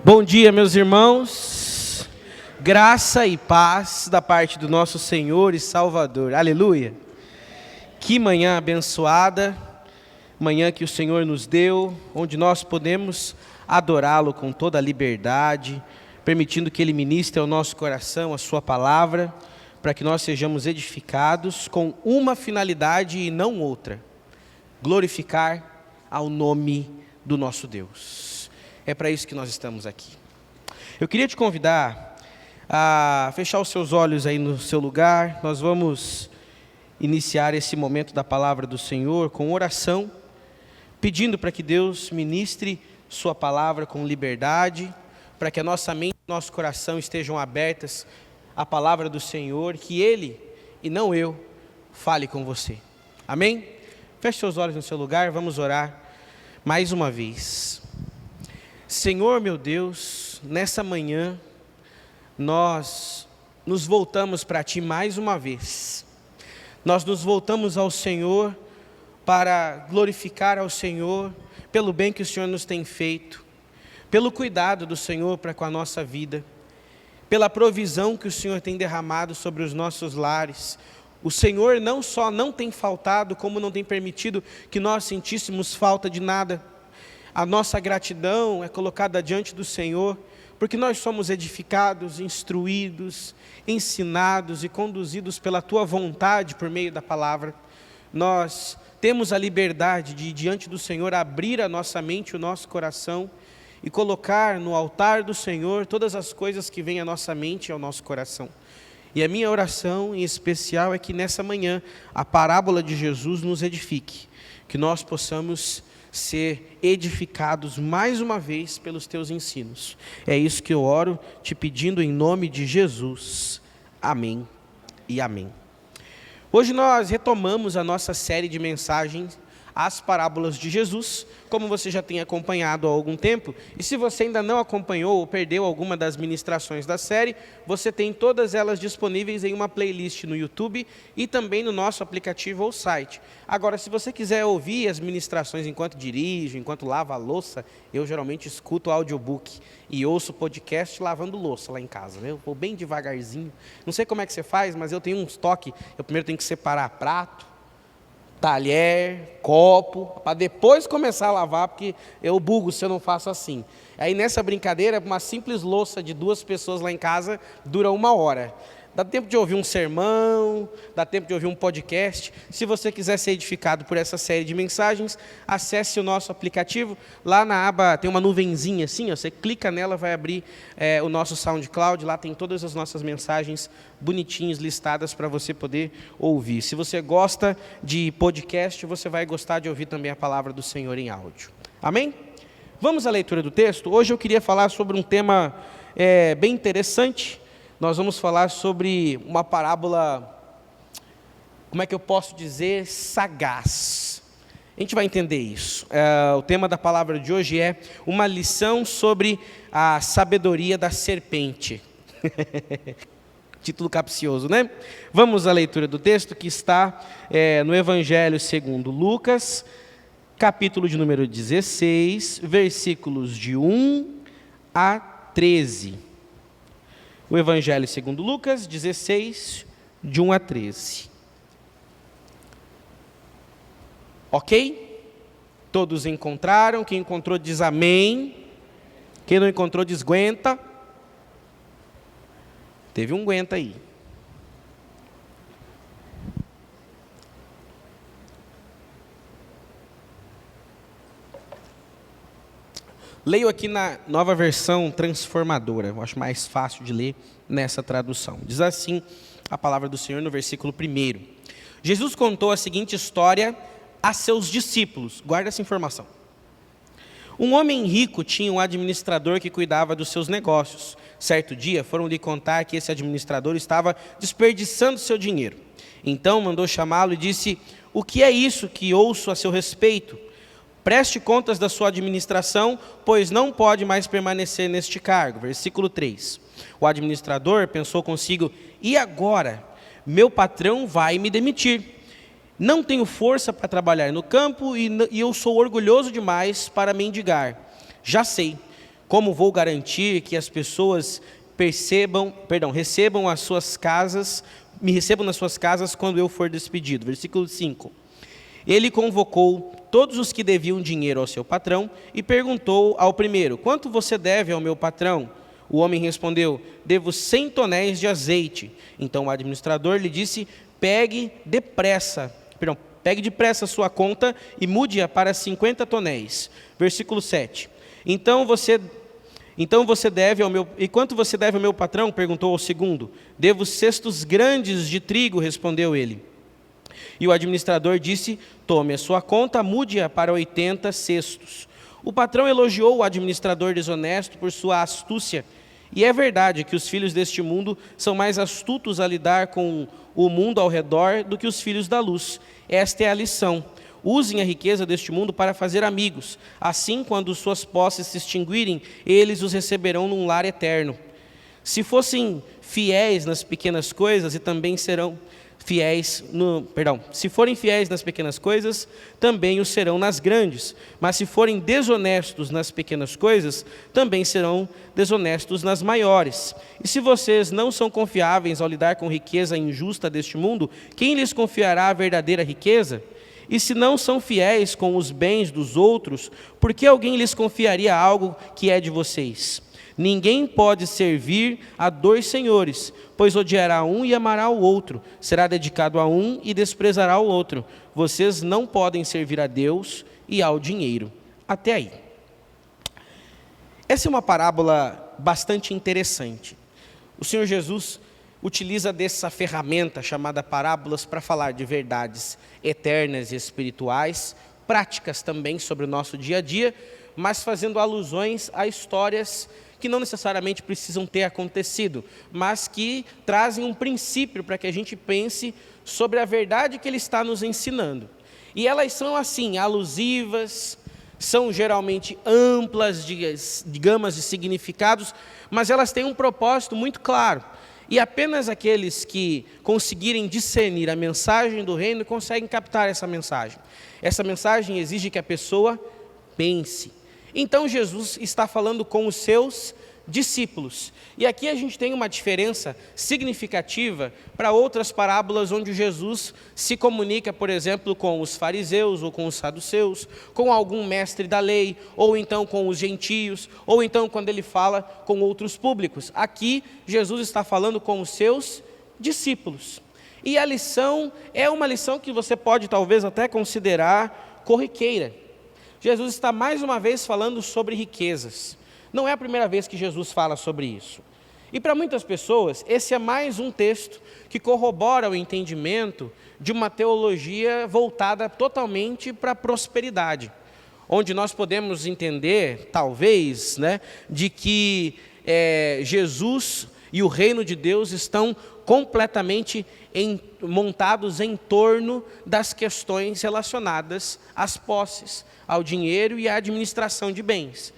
Bom dia, meus irmãos, graça e paz da parte do nosso Senhor e Salvador, aleluia. Que manhã abençoada, manhã que o Senhor nos deu, onde nós podemos adorá-lo com toda a liberdade, permitindo que Ele ministre ao nosso coração a sua palavra, para que nós sejamos edificados com uma finalidade e não outra: glorificar ao nome do nosso Deus. É para isso que nós estamos aqui. Eu queria te convidar a fechar os seus olhos aí no seu lugar. Nós vamos iniciar esse momento da palavra do Senhor com oração, pedindo para que Deus ministre sua palavra com liberdade, para que a nossa mente e nosso coração estejam abertas à palavra do Senhor, que Ele, e não eu, fale com você. Amém? Feche seus olhos no seu lugar, vamos orar mais uma vez. Senhor meu Deus, nessa manhã, nós nos voltamos para Ti mais uma vez. Nós nos voltamos ao Senhor para glorificar ao Senhor pelo bem que o Senhor nos tem feito, pelo cuidado do Senhor para com a nossa vida, pela provisão que o Senhor tem derramado sobre os nossos lares. O Senhor não só não tem faltado, como não tem permitido que nós sentíssemos falta de nada. A nossa gratidão é colocada diante do Senhor, porque nós somos edificados, instruídos, ensinados e conduzidos pela Tua vontade por meio da palavra. Nós temos a liberdade de, diante do Senhor, abrir a nossa mente e o nosso coração e colocar no altar do Senhor todas as coisas que vêm à nossa mente e ao nosso coração. E a minha oração em especial é que nessa manhã a parábola de Jesus nos edifique, que nós possamos ser edificados mais uma vez pelos Teus ensinos. É isso que eu oro, te pedindo em nome de Jesus. Amém e amém. Hoje nós retomamos a nossa série de mensagens, as parábolas de Jesus, como você já tem acompanhado há algum tempo. E se você ainda não acompanhou ou perdeu alguma das ministrações da série, você tem todas elas disponíveis em uma playlist no YouTube e também no nosso aplicativo ou site. Agora, se você quiser ouvir as ministrações enquanto dirige, enquanto lava a louça, eu geralmente escuto audiobook e ouço podcast lavando louça lá em casa. Eu vou bem devagarzinho. Não sei como é que você faz, mas eu tenho uns toques. Eu primeiro tenho que separar prato, talher, copo, para depois começar a lavar, porque eu bugo se eu não faço assim. Aí nessa brincadeira, uma simples louça de 2 pessoas lá em casa dura 1 hora. Dá tempo de ouvir um sermão, dá tempo de ouvir um podcast. Se você quiser ser edificado por essa série de mensagens, acesse o nosso aplicativo. Lá na aba tem uma nuvenzinha assim, ó, você clica nela, vai abrir o nosso SoundCloud. Lá tem todas as nossas mensagens bonitinhas listadas para você poder ouvir. Se você gosta de podcast, você vai gostar de ouvir também a palavra do Senhor em áudio. Amém? Vamos à leitura do texto. Hoje eu queria falar sobre um tema bem interessante. Nós vamos falar sobre uma parábola, como é que eu posso dizer, sagaz. A gente vai entender isso. O tema da palavra de hoje é uma lição sobre a sabedoria da serpente. Título capcioso, né? Vamos à leitura do texto que está no Evangelho segundo Lucas, capítulo de número 16, versículos de 1 a 13. O Evangelho segundo Lucas, 16, de 1 a 13. Ok? Todos encontraram. Quem encontrou diz amém. Quem não encontrou diz aguenta. Teve um aguenta aí. Leio aqui na Nova Versão Transformadora, eu acho mais fácil de ler nessa tradução. Diz assim a palavra do Senhor no versículo 1. Jesus contou a seguinte história a seus discípulos. Guarda essa informação. Um homem rico tinha um administrador que cuidava dos seus negócios. Certo dia foram lhe contar que esse administrador estava desperdiçando seu dinheiro. Então mandou chamá-lo e disse: "O que é isso que ouço a seu respeito? Preste contas da sua administração, pois não pode mais permanecer neste cargo." Versículo 3. O administrador pensou consigo: "E agora? Meu patrão vai me demitir. Não tenho força para trabalhar no campo e eu sou orgulhoso demais para mendigar. Já sei, Como vou garantir que as pessoas recebam as suas casas, me recebam nas suas casas quando eu for despedido? Versículo 5. Ele convocou todos os que deviam dinheiro ao seu patrão e perguntou ao primeiro: quanto você deve ao meu patrão? O homem respondeu: devo 100 tonéis de azeite. Então o administrador lhe disse: pegue depressa a sua conta e mude-a para 50 tonéis. Versículo 7. Então você deve ao meu... E quanto você deve ao meu patrão? Perguntou ao segundo. Devo cestos grandes de trigo, respondeu ele. E o administrador disse: tome a sua conta, mude-a para 80 cestos. O patrão elogiou o administrador desonesto por sua astúcia. E é verdade que os filhos deste mundo são mais astutos a lidar com o mundo ao redor do que os filhos da luz. Esta é a lição. Usem a riqueza deste mundo para fazer amigos. Assim, quando suas posses se extinguirem, eles os receberão num lar eterno. Se fossem fiéis nas pequenas coisas, se forem fiéis nas pequenas coisas, também o serão nas grandes. Mas se forem desonestos nas pequenas coisas, também serão desonestos nas maiores. E se vocês não são confiáveis ao lidar com riqueza injusta deste mundo, quem lhes confiará a verdadeira riqueza? E se não são fiéis com os bens dos outros, por que alguém lhes confiaria algo que é de vocês? Ninguém pode servir a 2 senhores, pois odiará um e amará o outro, será dedicado a um e desprezará o outro. Vocês não podem servir a Deus e ao dinheiro. Até aí. Essa é uma parábola bastante interessante. O Senhor Jesus utiliza dessa ferramenta chamada parábolas para falar de verdades eternas e espirituais, práticas também sobre o nosso dia a dia, mas fazendo alusões a histórias que não necessariamente precisam ter acontecido, mas que trazem um princípio para que a gente pense sobre a verdade que ele está nos ensinando. E elas são assim, alusivas, são geralmente amplas de gamas de significados, mas elas têm um propósito muito claro. E apenas aqueles que conseguirem discernir a mensagem do reino conseguem captar essa mensagem. Essa mensagem exige que a pessoa pense. Então Jesus está falando com os seus discípulos. E aqui a gente tem uma diferença significativa para outras parábolas onde Jesus se comunica, por exemplo, com os fariseus ou com os saduceus, com algum mestre da lei, ou então com os gentios, ou então quando ele fala com outros públicos. Aqui Jesus está falando com os seus discípulos. E a lição é uma lição que você pode talvez até considerar corriqueira. Jesus está mais uma vez falando sobre riquezas. Não é a primeira vez que Jesus fala sobre isso. E para muitas pessoas, esse é mais um texto que corrobora o entendimento de uma teologia voltada totalmente para a prosperidade, onde nós podemos entender, talvez, de que Jesus e o reino de Deus estão completamente montados em torno das questões relacionadas às posses, ao dinheiro e à administração de bens.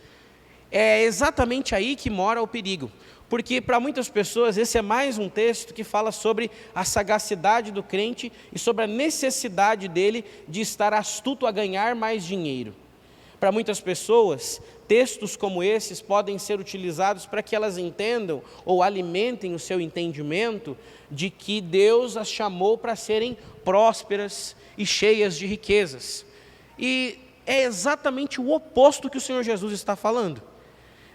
É exatamente aí que mora o perigo, porque para muitas pessoas esse é mais um texto que fala sobre a sagacidade do crente e sobre a necessidade dele de estar astuto a ganhar mais dinheiro. Para muitas pessoas, textos como esses podem ser utilizados para que elas entendam ou alimentem o seu entendimento de que Deus as chamou para serem prósperas e cheias de riquezas. E é exatamente o oposto que o Senhor Jesus está falando.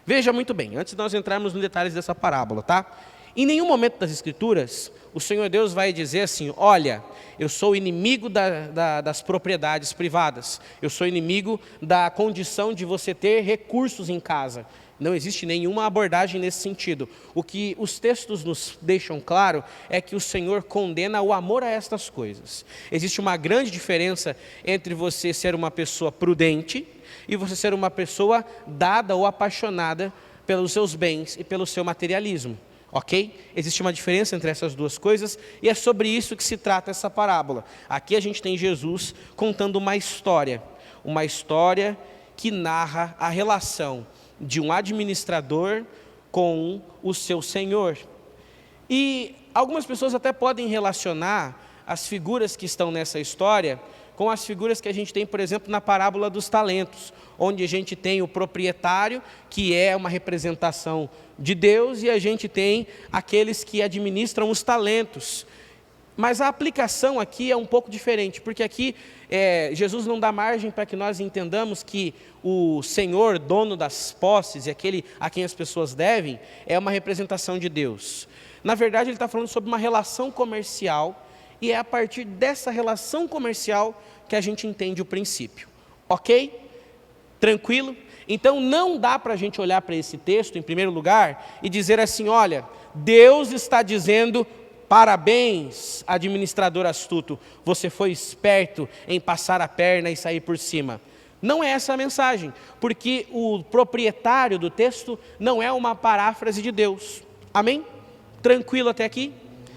Veja muito bem, antes de nós entrarmos nos detalhes dessa parábola, tá? Em nenhum momento das Escrituras, o Senhor Deus vai dizer assim: olha, eu sou inimigo das propriedades privadas, eu sou inimigo da condição de você ter recursos em casa. Não existe nenhuma abordagem nesse sentido. O que os textos nos deixam claro é que o Senhor condena o amor a estas coisas. Existe uma grande diferença entre você ser uma pessoa prudente e você ser uma pessoa dada ou apaixonada pelos seus bens e pelo seu materialismo. Ok? Existe uma diferença entre essas duas coisas e é sobre isso que se trata essa parábola. Aqui a gente tem Jesus contando uma história que narra a relação de um administrador com o seu senhor. E algumas pessoas até podem relacionar as figuras que estão nessa história com as figuras que a gente tem, por exemplo, na parábola dos talentos, onde a gente tem o proprietário, que é uma representação de Deus, e a gente tem aqueles que administram os talentos. Mas a aplicação aqui é um pouco diferente, porque aqui Jesus não dá margem para que nós entendamos que o Senhor, dono das posses, e aquele a quem as pessoas devem, é uma representação de Deus. Na verdade, ele está falando sobre uma relação comercial, e é a partir dessa relação comercial que a gente entende o princípio. Ok? Tranquilo? Então não dá para a gente olhar para esse texto, em primeiro lugar, e dizer assim: olha, Deus está dizendo: parabéns, administrador astuto, você foi esperto em passar a perna e sair por cima. Não é essa a mensagem, porque o proprietário do texto não é uma paráfrase de Deus. Amém? Tranquilo até aqui?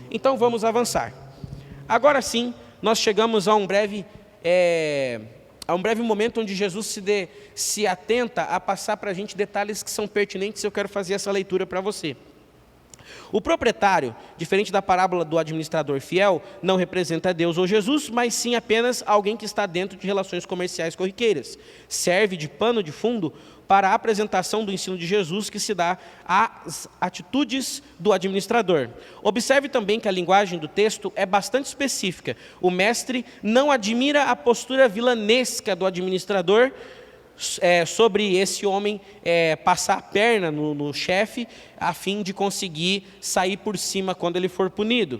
Então vamos avançar. Agora sim, nós chegamos a um breve momento onde Jesus se atenta a passar para a gente detalhes que são pertinentes, e eu quero fazer essa leitura para você. O proprietário, diferente da parábola do administrador fiel, não representa Deus ou Jesus, mas sim apenas alguém que está dentro de relações comerciais corriqueiras. Serve de pano de fundo para a apresentação do ensino de Jesus que se dá às atitudes do administrador. Observe também que a linguagem do texto é bastante específica. O mestre não admira a postura vilanesca do administrador sobre esse homem passar a perna no chefe, a fim de conseguir sair por cima quando ele for punido.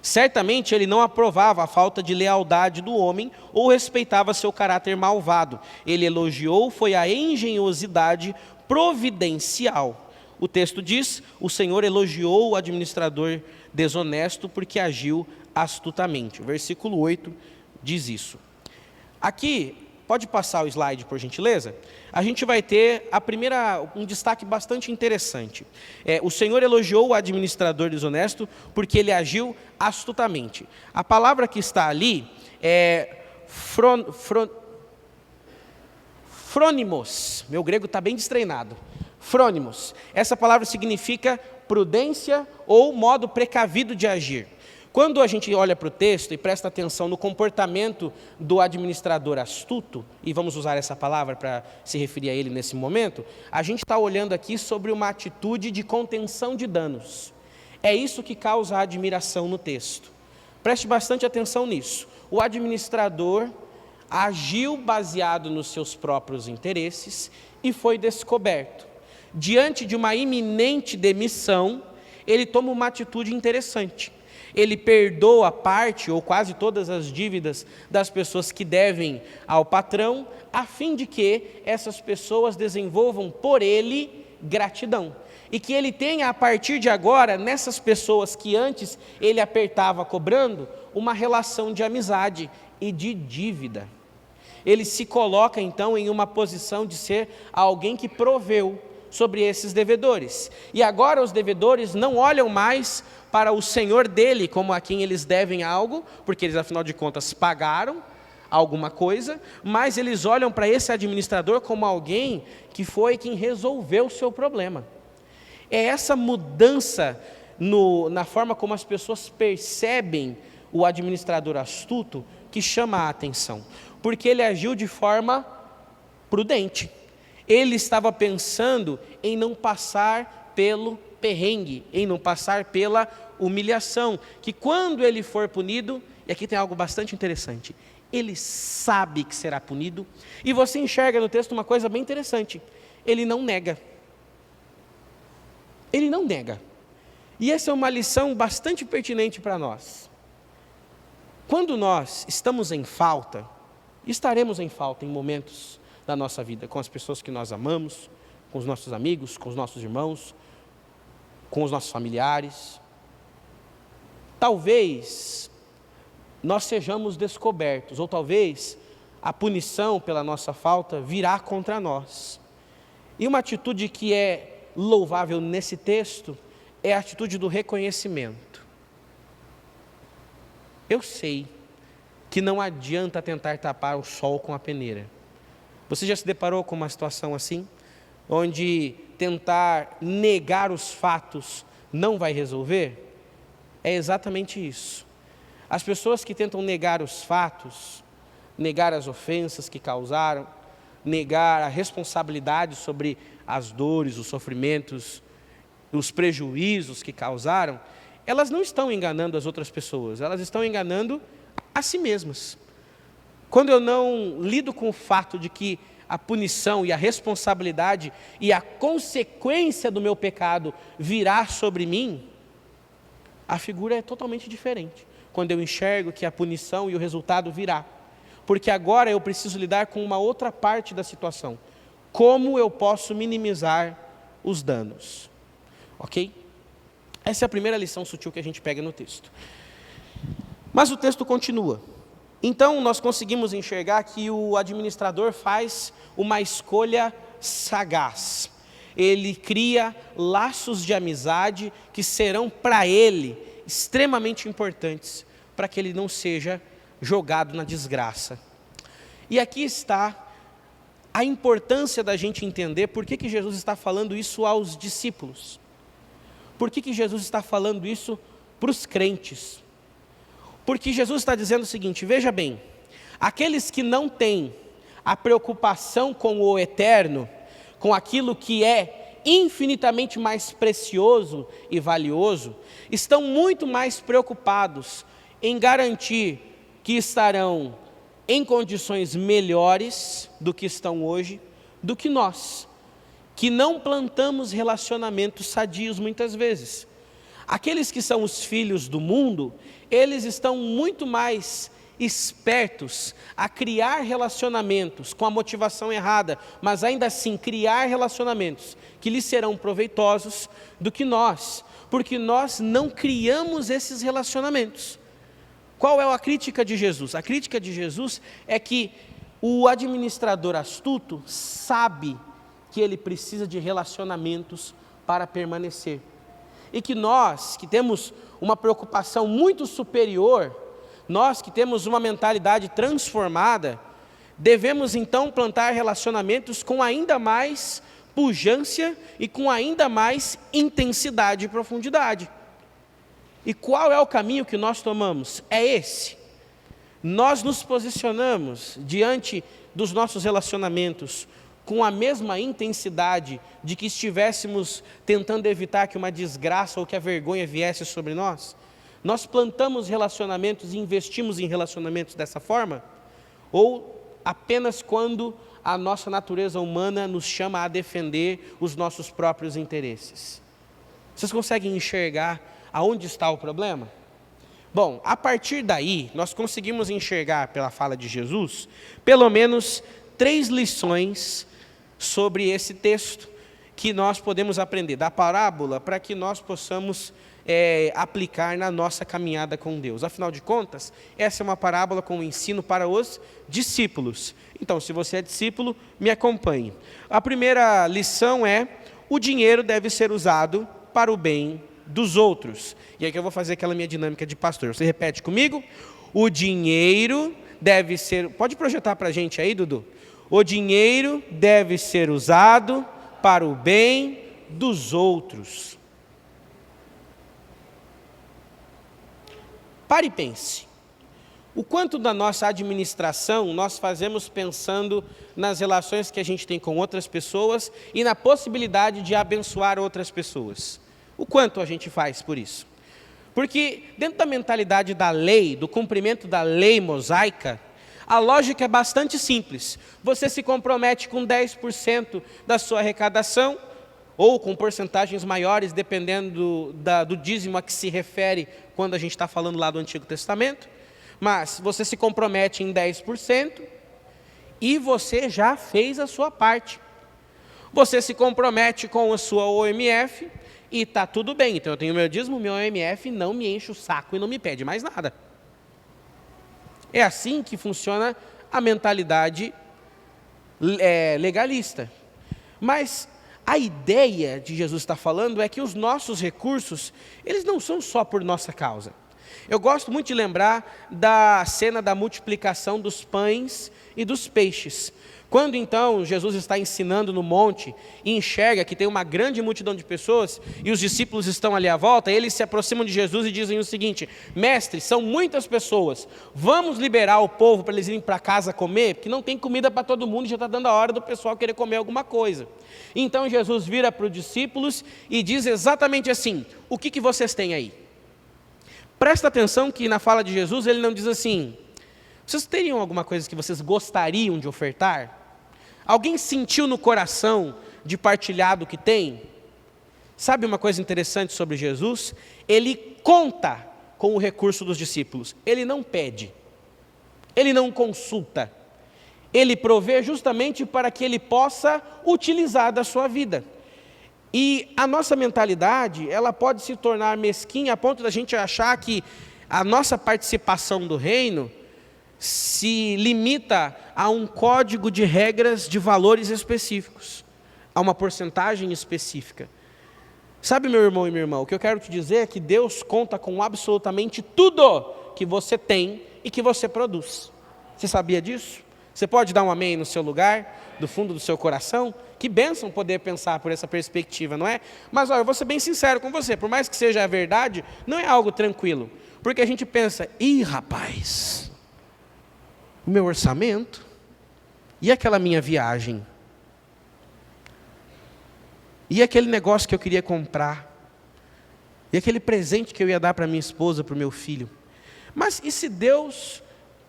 Certamente ele não aprovava a falta de lealdade do homem ou respeitava seu caráter malvado. Ele elogiou foi a engenhosidade providencial. O texto diz: o Senhor elogiou o administrador desonesto porque agiu astutamente. O versículo 8 diz isso. Aqui, pode passar o slide, por gentileza? A gente vai ter um destaque bastante interessante. O Senhor elogiou o administrador desonesto porque ele agiu astutamente. A palavra que está ali é frônimos. Meu grego está bem destreinado. Frônimos. Essa palavra significa prudência ou modo precavido de agir. Quando a gente olha para o texto e presta atenção no comportamento do administrador astuto, e vamos usar essa palavra para se referir a ele nesse momento, a gente está olhando aqui sobre uma atitude de contenção de danos. É isso que causa admiração no texto. Preste bastante atenção nisso. O administrador agiu baseado nos seus próprios interesses e foi descoberto. Diante de uma iminente demissão, ele toma uma atitude interessante. Ele perdoa parte ou quase todas as dívidas das pessoas que devem ao patrão, a fim de que essas pessoas desenvolvam por ele gratidão. E que ele tenha, a partir de agora, nessas pessoas que antes ele apertava cobrando, uma relação de amizade e de dívida. Ele se coloca então em uma posição de ser alguém que proveu sobre esses devedores. E agora os devedores não olham mais para o senhor dele como a quem eles devem algo, porque eles afinal de contas pagaram alguma coisa, mas eles olham para esse administrador como alguém que foi quem resolveu o seu problema. É essa mudança na forma como as pessoas percebem o administrador astuto que chama a atenção, porque ele agiu de forma prudente. Ele estava pensando em não passar pelo perrengue, em não passar pela humilhação, que quando ele for punido, e aqui tem algo bastante interessante, ele sabe que será punido, e você enxerga no texto uma coisa bem interessante, ele não nega. Ele não nega. E essa é uma lição bastante pertinente para nós. Quando nós estamos em falta, estaremos em falta em momentos da nossa vida, com as pessoas que nós amamos, com os nossos amigos, com os nossos irmãos, com os nossos familiares. Talvez nós sejamos descobertos, ou talvez a punição pela nossa falta virá contra nós. E uma atitude que é louvável nesse texto é a atitude do reconhecimento. Eu sei que não adianta tentar tapar o sol com a peneira. Você já se deparou com uma situação assim? Onde tentar negar os fatos não vai resolver? É exatamente isso. As pessoas que tentam negar os fatos, negar as ofensas que causaram, negar a responsabilidade sobre as dores, os sofrimentos, os prejuízos que causaram, elas não estão enganando as outras pessoas, elas estão enganando a si mesmas. Quando eu não lido com o fato de que a punição e a responsabilidade e a consequência do meu pecado virá sobre mim, a figura é totalmente diferente. Quando eu enxergo que a punição e o resultado virá. Porque agora eu preciso lidar com uma outra parte da situação. Como eu posso minimizar os danos? Ok? Essa é a primeira lição sutil que a gente pega no texto. Mas o texto continua. Então nós conseguimos enxergar que o administrador faz uma escolha sagaz. Ele cria laços de amizade que serão para ele extremamente importantes, para que ele não seja jogado na desgraça. E aqui está a importância da gente entender por que Jesus está falando isso aos discípulos. Por que Jesus está falando isso para os crentes? Porque Jesus está dizendo o seguinte, veja bem, aqueles que não têm a preocupação com o eterno, com aquilo que é infinitamente mais precioso e valioso, estão muito mais preocupados em garantir que estarão em condições melhores do que estão hoje, do que nós, que não plantamos relacionamentos sadios muitas vezes. Aqueles que são os filhos do mundo, eles estão muito mais espertos a criar relacionamentos com a motivação errada, mas ainda assim criar relacionamentos que lhes serão proveitosos do que nós, porque nós não criamos esses relacionamentos. Qual é a crítica de Jesus? A crítica de Jesus é que o administrador astuto sabe que ele precisa de relacionamentos para permanecer. E que nós, que temos uma preocupação muito superior, nós que temos uma mentalidade transformada, devemos então plantar relacionamentos com ainda mais pujança e com ainda mais intensidade e profundidade. E qual é o caminho que nós tomamos? É esse. Nós nos posicionamos diante dos nossos relacionamentos com a mesma intensidade de que estivéssemos tentando evitar que uma desgraça ou que a vergonha viesse sobre nós? Nós plantamos relacionamentos e investimos em relacionamentos dessa forma? Ou apenas quando a nossa natureza humana nos chama a defender os nossos próprios interesses? Vocês conseguem enxergar aonde está o problema? Bom, a partir daí, nós conseguimos enxergar pela fala de Jesus, pelo menos 3 lições sobre esse texto que nós podemos aprender da parábola para que nós possamos aplicar na nossa caminhada com Deus. Afinal de contas, essa é uma parábola com ensino para os discípulos. Então, se você é discípulo, me acompanhe. A primeira lição é: o dinheiro deve ser usado para o bem dos outros. E aqui eu vou fazer aquela minha dinâmica de pastor. Você repete comigo? O dinheiro deve ser... Pode projetar para a gente aí, Dudu? O dinheiro deve ser usado para o bem dos outros. Pare e pense. O quanto da nossa administração nós fazemos pensando nas relações que a gente tem com outras pessoas e na possibilidade de abençoar outras pessoas? O quanto a gente faz por isso? Porque dentro da mentalidade da lei, do cumprimento da lei mosaica, a lógica é bastante simples. Você se compromete com 10% da sua arrecadação, ou com porcentagens maiores, dependendo do dízimo a que se refere quando a gente está falando lá do Antigo Testamento. Mas você se compromete em 10% e você já fez a sua parte. Você se compromete com a sua OMF e está tudo bem. Então eu tenho meu dízimo, meu OMF não me enche o saco e não me pede mais nada. É assim que funciona a mentalidade legalista. Mas a ideia de Jesus estar falando é que os nossos recursos, eles não são só por nossa causa. Eu gosto muito de lembrar da cena da multiplicação dos pães e dos peixes. Quando então Jesus está ensinando no monte e enxerga que tem uma grande multidão de pessoas e os discípulos estão ali à volta, eles se aproximam de Jesus e dizem o seguinte: mestre, são muitas pessoas, vamos liberar o povo para eles irem para casa comer? Porque não tem comida para todo mundo e já está dando a hora do pessoal querer comer alguma coisa. Então Jesus vira para os discípulos e diz exatamente assim: o que vocês têm aí? Presta atenção que na fala de Jesus ele não diz assim: vocês teriam alguma coisa que vocês gostariam de ofertar? Alguém sentiu no coração de partilhar do que tem? Sabe uma coisa interessante sobre Jesus? Ele conta com o recurso dos discípulos. Ele não pede. Ele não consulta. Ele provê justamente para que ele possa utilizar da sua vida. E a nossa mentalidade, ela pode se tornar mesquinha a ponto da gente achar que a nossa participação do reino se limita a um código de regras de valores específicos, a uma porcentagem específica. Sabe, meu irmão e minha irmã, o que eu quero te dizer é que Deus conta com absolutamente tudo que você tem e que você produz. Você sabia disso? Você pode dar um amém no seu lugar, do fundo do seu coração? Que bênção poder pensar por essa perspectiva, não é? Mas olha, eu vou ser bem sincero com você, por mais que seja a verdade, não é algo tranquilo, porque a gente pensa: ih, rapaz, o meu orçamento, e aquela minha viagem, e aquele negócio que eu queria comprar, e aquele presente que eu ia dar para minha esposa, para o meu filho. Mas e se Deus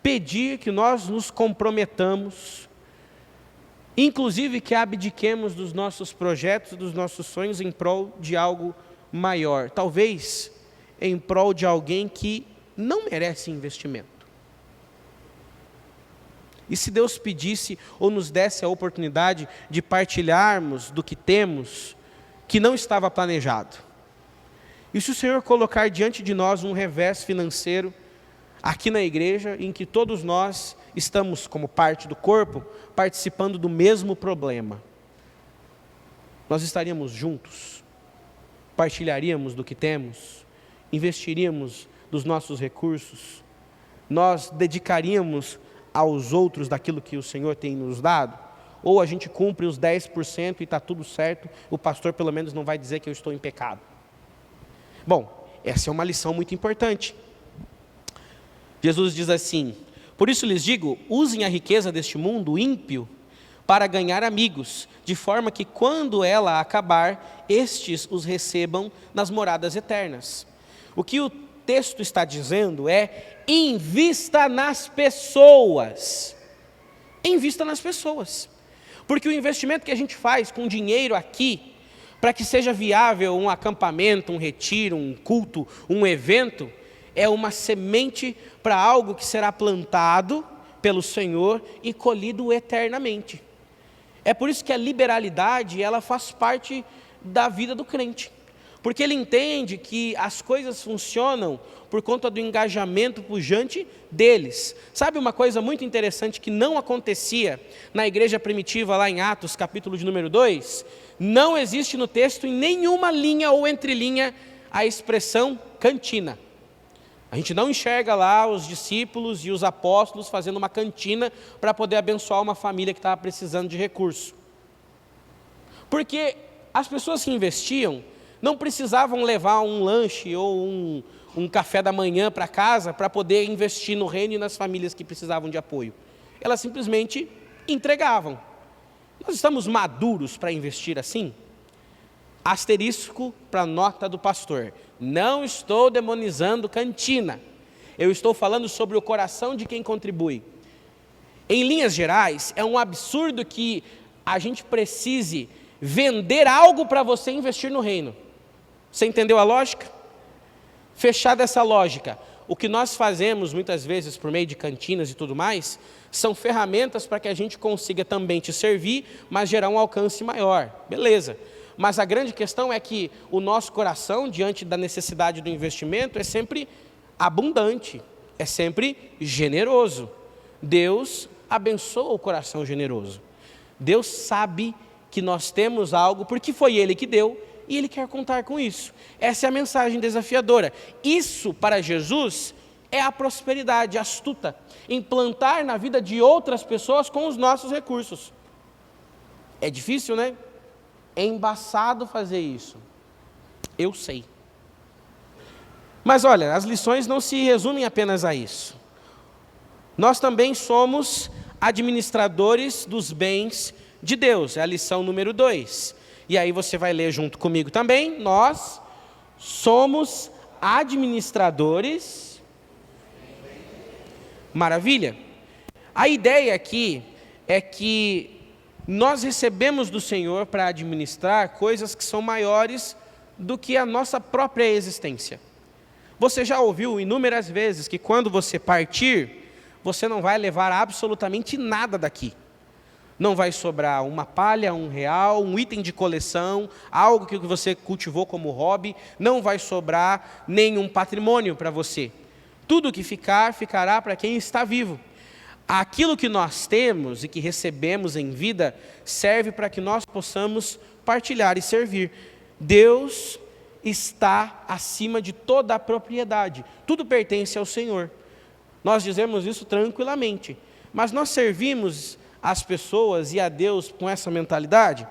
pedir que nós nos comprometamos, inclusive que abdiquemos dos nossos projetos, dos nossos sonhos em prol de algo maior, talvez em prol de alguém que não merece investimento? E se Deus pedisse ou nos desse a oportunidade de partilharmos do que temos, que não estava planejado? E se o Senhor colocar diante de nós um revés financeiro, aqui na igreja, em que todos nós estamos como parte do corpo, participando do mesmo problema, nós estaríamos juntos, partilharíamos do que temos, investiríamos dos nossos recursos, nós dedicaríamos aos outros daquilo que o Senhor tem nos dado? Ou a gente cumpre os 10% e está tudo certo, o pastor pelo menos não vai dizer que eu estou em pecado? Bom, essa é uma lição muito importante. Jesus diz assim: por isso lhes digo, usem a riqueza deste mundo ímpio para ganhar amigos, de forma que quando ela acabar, estes os recebam nas moradas eternas. O que o texto está dizendo é: invista nas pessoas. Invista nas pessoas. Porque o investimento que a gente faz com dinheiro aqui, para que seja viável um acampamento, um retiro, um culto, um evento, é uma semente para algo que será plantado pelo Senhor e colhido eternamente. É por isso que a liberalidade, ela faz parte da vida do crente. Porque ele entende que as coisas funcionam por conta do engajamento pujante deles. Sabe uma coisa muito interessante que não acontecia na igreja primitiva lá em Atos, capítulo de número 2? Não existe no texto em nenhuma linha ou entrelinha a expressão cantina. A gente não enxerga lá os discípulos e os apóstolos fazendo uma cantina para poder abençoar uma família que estava precisando de recurso. Porque as pessoas que investiam não precisavam levar um lanche ou um café da manhã para casa para poder investir no reino e nas famílias que precisavam de apoio. Elas simplesmente entregavam. Nós estamos maduros para investir assim? Asterisco para a nota do pastor: não estou demonizando cantina, eu estou falando sobre o coração de quem contribui. Em linhas gerais, é um absurdo que a gente precise vender algo para você investir no reino. Você entendeu a lógica? Fechada essa lógica, o que nós fazemos muitas vezes por meio de cantinas e tudo mais, são ferramentas para que a gente consiga também te servir, mas gerar um alcance maior. Beleza. Mas a grande questão é que o nosso coração, diante da necessidade do investimento, é sempre abundante, é sempre generoso. Deus abençoa o coração generoso. Deus sabe que nós temos algo, porque foi Ele que deu, e Ele quer contar com isso. Essa é a mensagem desafiadora. Isso, para Jesus, é a prosperidade astuta, implantar na vida de outras pessoas com os nossos recursos. É difícil, né? É embaçado fazer isso. Eu sei. Mas olha, as lições não se resumem apenas a isso. Nós também somos administradores dos bens de Deus. É a lição número 2. E aí você vai ler junto comigo também. Nós somos administradores. Maravilha. A ideia aqui é que nós recebemos do Senhor para administrar coisas que são maiores do que a nossa própria existência. Você já ouviu inúmeras vezes que quando você partir, você não vai levar absolutamente nada daqui. Não vai sobrar uma palha, R$1, um item de coleção, algo que você cultivou como hobby, não vai sobrar nenhum patrimônio para você. Tudo que ficar, ficará para quem está vivo. Aquilo que nós temos e que recebemos em vida, serve para que nós possamos partilhar e servir. Deus está acima de toda a propriedade. Tudo pertence ao Senhor. Nós dizemos isso tranquilamente. Mas nós servimos as pessoas e a Deus com essa mentalidade?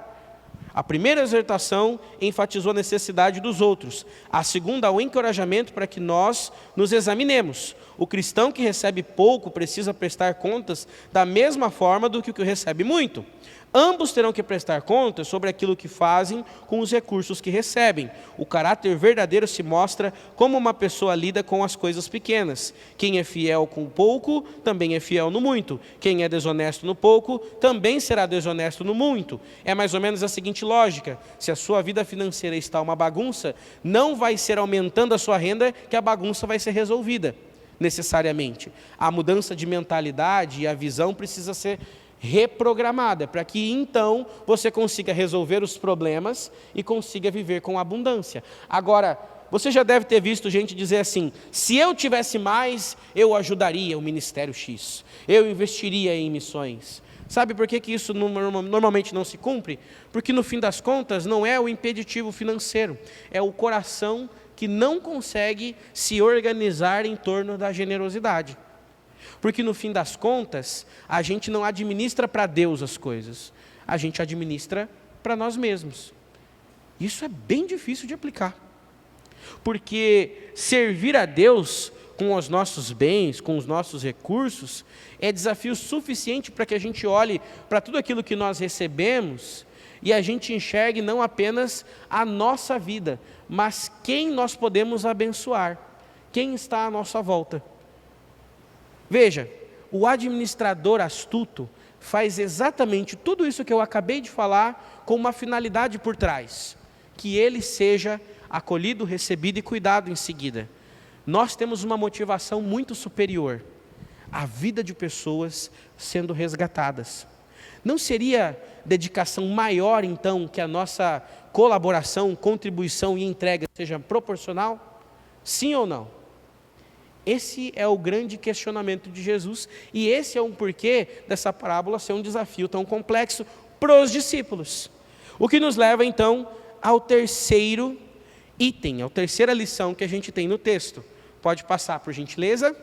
A primeira exortação enfatizou a necessidade dos outros. A segunda, o encorajamento para que nós nos examinemos. O cristão que recebe pouco precisa prestar contas da mesma forma do que o que recebe muito. Ambos terão que prestar contas sobre aquilo que fazem com os recursos que recebem. O caráter verdadeiro se mostra como uma pessoa lida com as coisas pequenas. Quem é fiel com o pouco, também é fiel no muito. Quem é desonesto no pouco, também será desonesto no muito. É mais ou menos a seguinte lógica: se a sua vida financeira está uma bagunça, não vai ser aumentando a sua renda que a bagunça vai ser resolvida, necessariamente. A mudança de mentalidade e a visão precisa ser reprogramada, para que então você consiga resolver os problemas e consiga viver com abundância. Agora, você já deve ter visto gente dizer assim: se eu tivesse mais, eu ajudaria o Ministério X, eu investiria em missões. Sabe por que isso normalmente não se cumpre? Porque no fim das contas não é o impeditivo financeiro, é o coração que não consegue se organizar em torno da generosidade. Porque no fim das contas, a gente não administra para Deus as coisas, a gente administra para nós mesmos. Isso é bem difícil de aplicar. Porque servir a Deus com os nossos bens, com os nossos recursos, é desafio suficiente para que a gente olhe para tudo aquilo que nós recebemos e a gente enxergue não apenas a nossa vida, mas quem nós podemos abençoar, quem está à nossa volta. Veja, o administrador astuto faz exatamente tudo isso que eu acabei de falar com uma finalidade por trás: que ele seja acolhido, recebido e cuidado em seguida. Nós temos uma motivação muito superior: a vida de pessoas sendo resgatadas. Não seria dedicação maior, então, que a nossa colaboração, contribuição e entrega seja proporcional? Sim ou não? Esse é o grande questionamento de Jesus, e esse é um porquê dessa parábola ser um desafio tão complexo para os discípulos. O que nos leva, então, ao terceiro item, a terceira lição que a gente tem no texto. Pode passar, por gentileza.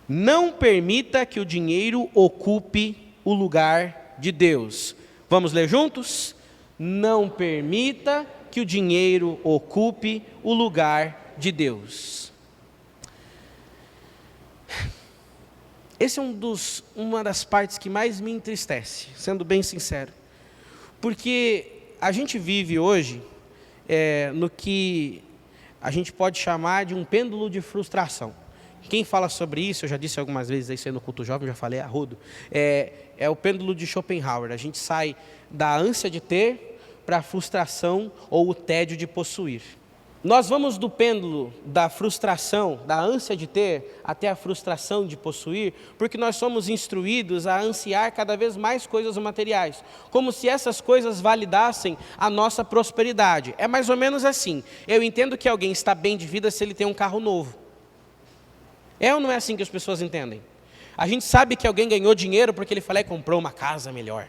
Não permita que o dinheiro ocupe o lugar de Deus. Vamos ler juntos? Não permita que o dinheiro ocupe o lugar de Deus. Esse é uma das partes que mais me entristece, sendo bem sincero. Porque a gente vive hoje no que a gente pode chamar de um pêndulo de frustração. Quem fala sobre isso, eu já disse algumas vezes isso aí no culto jovem, já falei a rodo, é o pêndulo de Schopenhauer. A gente sai da ânsia de ter para a frustração ou o tédio de possuir. Nós vamos do pêndulo da frustração, da ânsia de ter, até a frustração de possuir, porque nós somos instruídos a ansiar cada vez mais coisas materiais, como se essas coisas validassem a nossa prosperidade. É mais ou menos assim: eu entendo que alguém está bem de vida se ele tem um carro novo. É ou não é assim que as pessoas entendem? A gente sabe que alguém ganhou dinheiro porque ele falou e comprou uma casa melhor.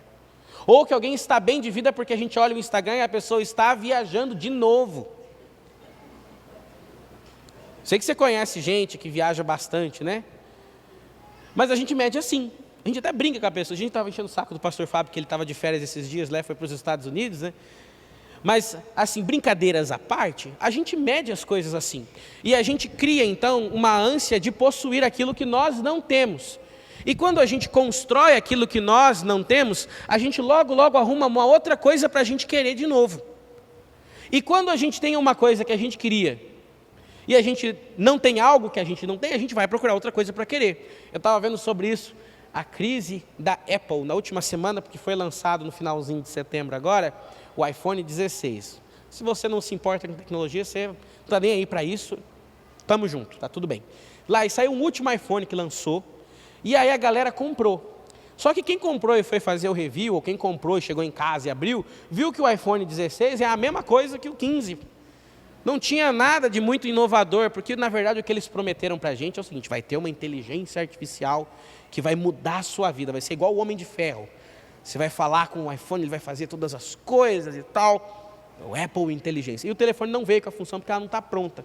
Ou que alguém está bem de vida porque a gente olha o Instagram e a pessoa está viajando de novo. Sei que você conhece gente que viaja bastante, né? Mas a gente mede assim. A gente até brinca com a pessoa. A gente estava enchendo o saco do pastor Fábio, que ele estava de férias esses dias, foi para os Estados Unidos, né? Mas, assim, brincadeiras à parte, a gente mede as coisas assim. E a gente cria, então, uma ânsia de possuir aquilo que nós não temos. E quando a gente constrói aquilo que nós não temos, a gente logo arruma uma outra coisa para a gente querer de novo. E quando a gente tem uma coisa que a gente queria, e a gente não tem algo que a gente não tem, a gente vai procurar outra coisa para querer. Eu estava vendo sobre isso, a crise da Apple, na última semana, porque foi lançado no finalzinho de setembro agora, o iPhone 16. Se você não se importa com tecnologia, você não está nem aí para isso, estamos juntos, está tudo bem. Lá, e saiu um último iPhone que lançou, e aí a galera comprou. Só que quem comprou e foi fazer o review, ou quem comprou e chegou em casa e abriu, viu que o iPhone 16 é a mesma coisa que o 15. Não tinha nada de muito inovador, porque na verdade o que eles prometeram para a gente é o seguinte: vai ter uma inteligência artificial que vai mudar a sua vida, vai ser igual o Homem de Ferro. Você vai falar com o iPhone, ele vai fazer todas as coisas e tal. O Apple Inteligência. E o telefone não veio com a função porque ela não está pronta.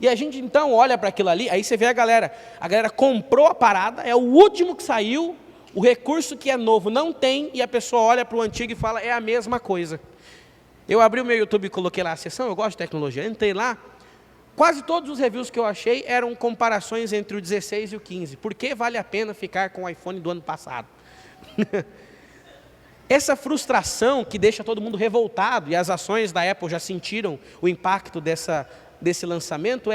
E a gente então olha para aquilo ali, aí você vê a galera comprou a parada, é o último que saiu, o recurso que é novo não tem, e a pessoa olha para o antigo e fala, é a mesma coisa. Eu abri o meu YouTube e coloquei lá a sessão, eu gosto de tecnologia, entrei lá, quase todos os reviews que eu achei eram comparações entre o 16 e o 15. Por que vale a pena ficar com o iPhone do ano passado? Essa frustração que deixa todo mundo revoltado, e as ações da Apple já sentiram o impacto desse lançamento,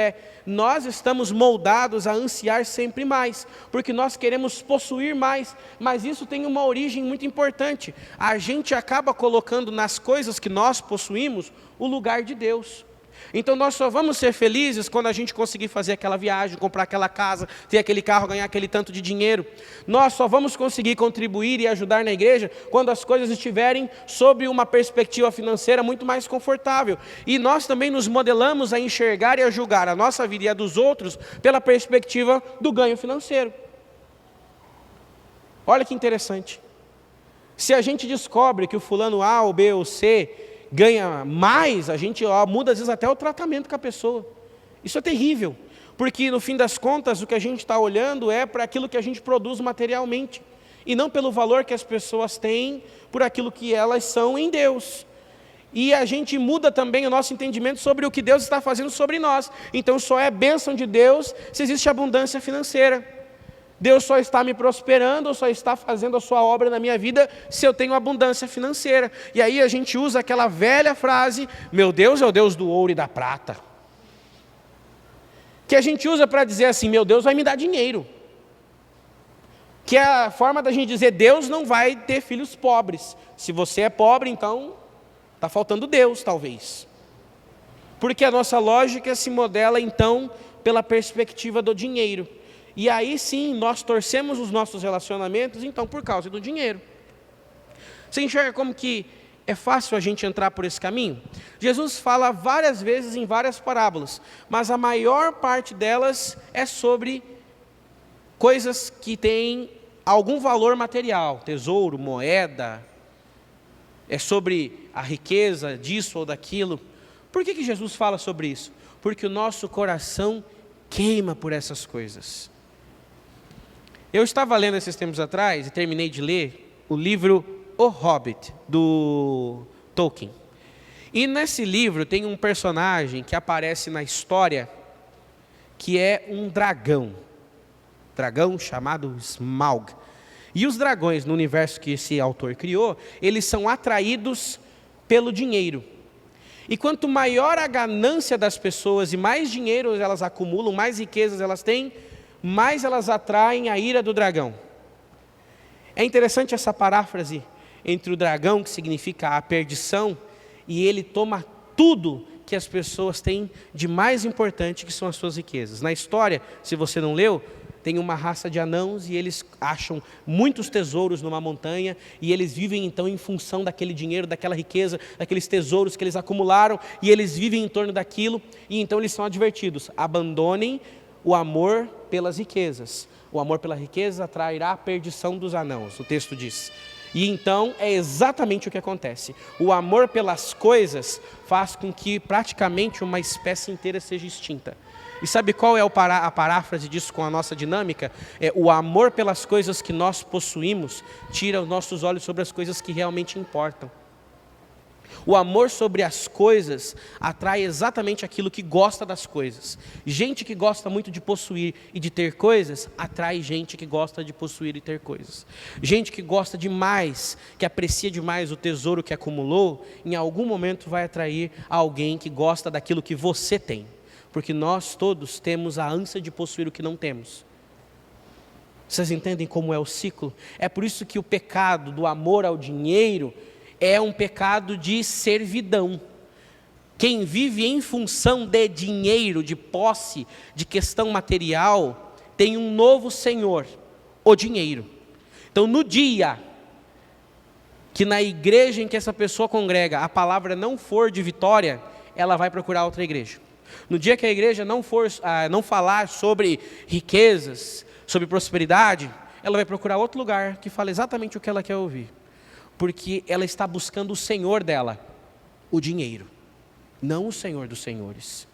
nós estamos moldados a ansiar sempre mais, porque nós queremos possuir mais, mas isso tem uma origem muito importante. A gente acaba colocando nas coisas que nós possuímos o lugar de Deus. Então nós só vamos ser felizes quando a gente conseguir fazer aquela viagem, comprar aquela casa, ter aquele carro, ganhar aquele tanto de dinheiro. Nós só vamos conseguir contribuir e ajudar na igreja quando as coisas estiverem sob uma perspectiva financeira muito mais confortável. E nós também nos modelamos a enxergar e a julgar a nossa vida e a dos outros pela perspectiva do ganho financeiro. Olha que interessante. Se a gente descobre que o fulano A, ou B ou C ganha mais, a gente muda às vezes até o tratamento com a pessoa. Isso é terrível, porque no fim das contas o que a gente está olhando é para aquilo que a gente produz materialmente, e não pelo valor que as pessoas têm por aquilo que elas são em Deus. E a gente muda também o nosso entendimento sobre o que Deus está fazendo sobre nós. Então só é bênção de Deus se existe abundância financeira. Deus só está me prosperando, ou só está fazendo a sua obra na minha vida se eu tenho abundância financeira. E aí a gente usa aquela velha frase, meu Deus é o Deus do ouro e da prata. Que a gente usa para dizer assim, meu Deus vai me dar dinheiro. Que é a forma da gente dizer, Deus não vai ter filhos pobres. Se você é pobre, então está faltando Deus, talvez. Porque a nossa lógica se modela, então, pela perspectiva do dinheiro. E aí sim, nós torcemos os nossos relacionamentos, então, por causa do dinheiro. Você enxerga como que é fácil a gente entrar por esse caminho? Jesus fala várias vezes em várias parábolas, mas a maior parte delas é sobre coisas que têm algum valor material, tesouro, moeda, é sobre a riqueza disso ou daquilo. Por que Jesus fala sobre isso? Porque o nosso coração queima por essas coisas. Eu estava lendo esses tempos atrás, e terminei de ler, o livro O Hobbit, do Tolkien. E nesse livro tem um personagem que aparece na história, que é um dragão chamado Smaug. E os dragões, no universo que esse autor criou, eles são atraídos pelo dinheiro. E quanto maior a ganância das pessoas e mais dinheiro elas acumulam, mais riquezas elas têm, mais elas atraem a ira do dragão. É interessante essa paráfrase entre o dragão, que significa a perdição, e ele toma tudo que as pessoas têm de mais importante, que são as suas riquezas. Na história, se você não leu, tem uma raça de anãos e eles acham muitos tesouros numa montanha e eles vivem então em função daquele dinheiro, daquela riqueza, daqueles tesouros que eles acumularam, e eles vivem em torno daquilo, e então eles são advertidos: abandonem o amor pelas riquezas. O amor pela riqueza atrairá a perdição dos anãos, o texto diz. E então é exatamente o que acontece. O amor pelas coisas faz com que praticamente uma espécie inteira seja extinta. E sabe qual é a paráfrase disso com a nossa dinâmica? É o amor pelas coisas que nós possuímos tira os nossos olhos sobre as coisas que realmente importam. O amor sobre as coisas atrai exatamente aquilo que gosta das coisas. Gente que gosta muito de possuir e de ter coisas, atrai gente que gosta de possuir e ter coisas. Gente que gosta demais, que aprecia demais o tesouro que acumulou, em algum momento vai atrair alguém que gosta daquilo que você tem. Porque nós todos temos a ânsia de possuir o que não temos. Vocês entendem como é o ciclo? É por isso que o pecado do amor ao dinheiro é um pecado de servidão. Quem vive em função de dinheiro, de posse, de questão material, tem um novo senhor, o dinheiro. Então, no dia que na igreja em que essa pessoa congrega, a palavra não for de vitória, ela vai procurar outra igreja. No dia que a igreja não falar sobre riquezas, sobre prosperidade, ela vai procurar outro lugar que fale exatamente o que ela quer ouvir. Porque ela está buscando o Senhor dela, o dinheiro, não o Senhor dos senhores.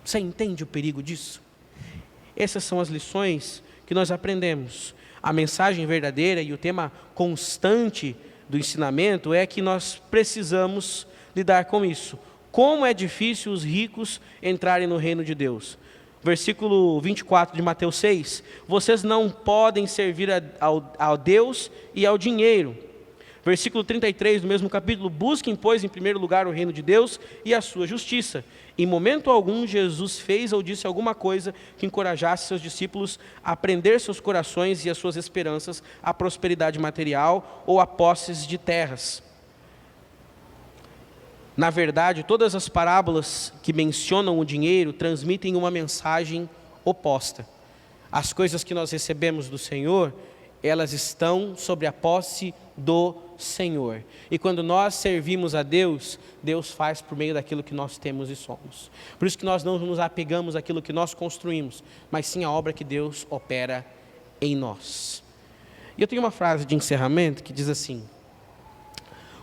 Você entende o perigo disso? Essas são as lições que nós aprendemos. A mensagem verdadeira e o tema constante do ensinamento é que nós precisamos lidar com isso. Como é difícil os ricos entrarem no reino de Deus. Versículo 24 de Mateus 6. Vocês não podem servir ao Deus e ao dinheiro. Versículo 33 do mesmo capítulo. Busquem, pois, em primeiro lugar o reino de Deus e a sua justiça. Em momento algum, Jesus fez ou disse alguma coisa que encorajasse seus discípulos a prender seus corações e as suas esperanças à prosperidade material ou a posses de terras. Na verdade, todas as parábolas que mencionam o dinheiro transmitem uma mensagem oposta. As coisas que nós recebemos do Senhor, elas estão sobre a posse do Senhor. E quando nós servimos a Deus, Deus faz por meio daquilo que nós temos e somos. Por isso que nós não nos apegamos àquilo que nós construímos, mas sim à obra que Deus opera em nós. E eu tenho uma frase de encerramento que diz assim: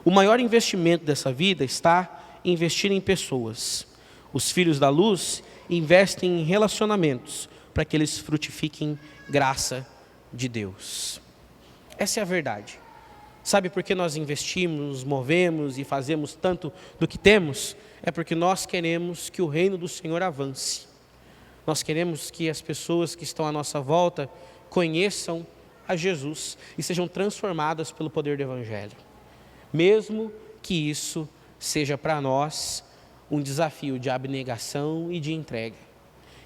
o maior investimento dessa vida está em investir em pessoas. Os filhos da luz investem em relacionamentos para que eles frutifiquem graça de Deus. Essa é a verdade. Sabe por que nós investimos, nos movemos e fazemos tanto do que temos? É porque nós queremos que o reino do Senhor avance. Nós queremos que as pessoas que estão à nossa volta conheçam a Jesus e sejam transformadas pelo poder do Evangelho. Mesmo que isso seja para nós um desafio de abnegação e de entrega.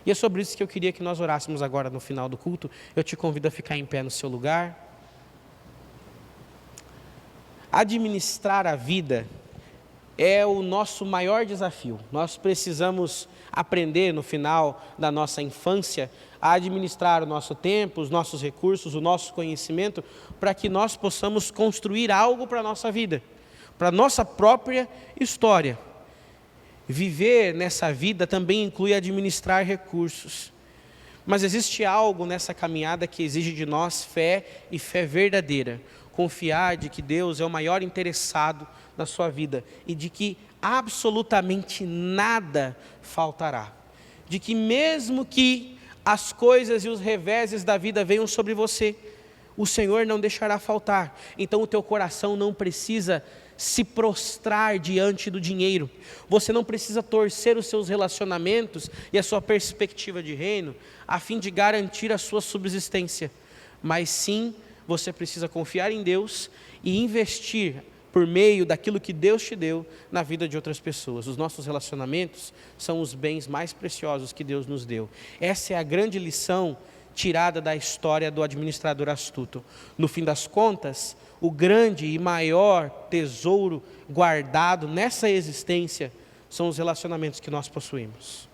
E é sobre isso que eu queria que nós orássemos agora no final do culto. Eu te convido a ficar em pé no seu lugar. Administrar a vida é o nosso maior desafio. Nós precisamos aprender no final da nossa infância a administrar o nosso tempo, os nossos recursos, o nosso conhecimento, para que nós possamos construir algo para a nossa vida, para a nossa própria história. Viver nessa vida também inclui administrar recursos. Mas existe algo nessa caminhada que exige de nós fé e fé verdadeira. Confiar de que Deus é o maior interessado na sua vida e de que absolutamente nada faltará. De que mesmo que as coisas e os reveses da vida venham sobre você, o Senhor não deixará faltar. Então o teu coração não precisa se prostrar diante do dinheiro. Você não precisa torcer os seus relacionamentos e a sua perspectiva de reino a fim de garantir a sua subsistência. Mas sim, você precisa confiar em Deus e investir por meio daquilo que Deus te deu na vida de outras pessoas. Os nossos relacionamentos são os bens mais preciosos que Deus nos deu. Essa é a grande lição tirada da história do administrador astuto. No fim das contas, o grande e maior tesouro guardado nessa existência são os relacionamentos que nós possuímos.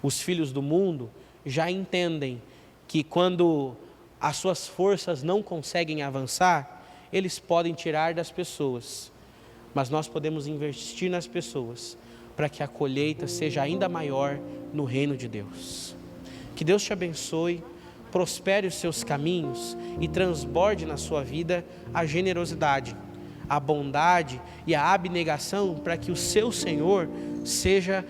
Os filhos do mundo já entendem que quando as suas forças não conseguem avançar, eles podem tirar das pessoas, mas nós podemos investir nas pessoas para que a colheita seja ainda maior no reino de Deus. Que Deus te abençoe. prospere os seus caminhos e transborde na sua vida a generosidade, a bondade e a abnegação, para que o seu Senhor seja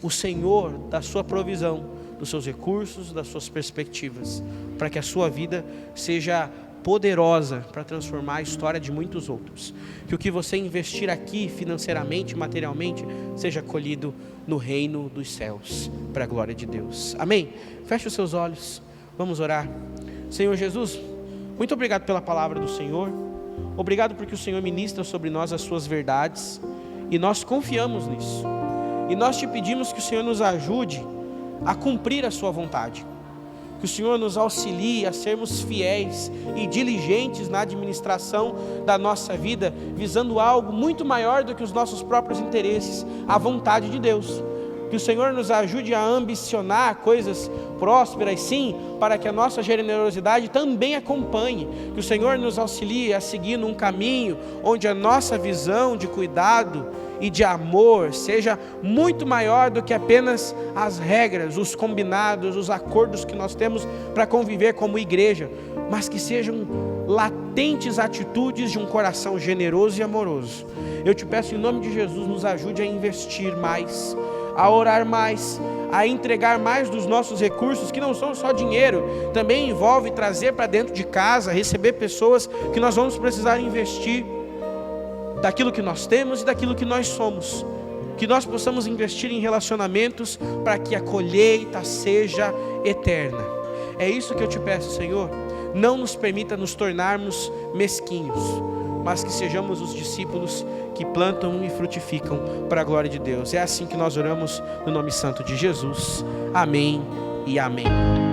o Senhor da sua provisão, dos seus recursos, das suas perspectivas, para que a sua vida seja poderosa para transformar a história de muitos outros. Que o que você investir aqui financeiramente, materialmente, seja colhido no reino dos céus, para a glória de Deus. Amém? Feche os seus olhos, vamos orar. Senhor Jesus, muito obrigado pela palavra do Senhor, obrigado porque o Senhor ministra sobre nós as suas verdades, e nós confiamos nisso, e nós te pedimos que o Senhor nos ajude a cumprir a sua vontade, que o Senhor nos auxilie a sermos fiéis e diligentes na administração da nossa vida, visando algo muito maior do que os nossos próprios interesses, a vontade de Deus. Que o Senhor nos ajude a ambicionar coisas prósperas, sim, para que a nossa generosidade também acompanhe. Que o Senhor nos auxilie a seguir num caminho onde a nossa visão de cuidado e de amor seja muito maior do que apenas as regras, os combinados, os acordos que nós temos para conviver como igreja, mas que sejam latentes atitudes de um coração generoso e amoroso. Eu te peço em nome de Jesus, nos ajude a investir mais, a orar mais, a entregar mais dos nossos recursos, que não são só dinheiro, também envolve trazer para dentro de casa, receber pessoas que nós vamos precisar investir daquilo que nós temos e daquilo que nós somos, que nós possamos investir em relacionamentos para que a colheita seja eterna. É isso que eu te peço, Senhor. Não nos permita nos tornarmos mesquinhos, mas que sejamos os discípulos que plantam e frutificam para a glória de Deus. É assim que nós oramos no nome santo de Jesus. Amém e amém.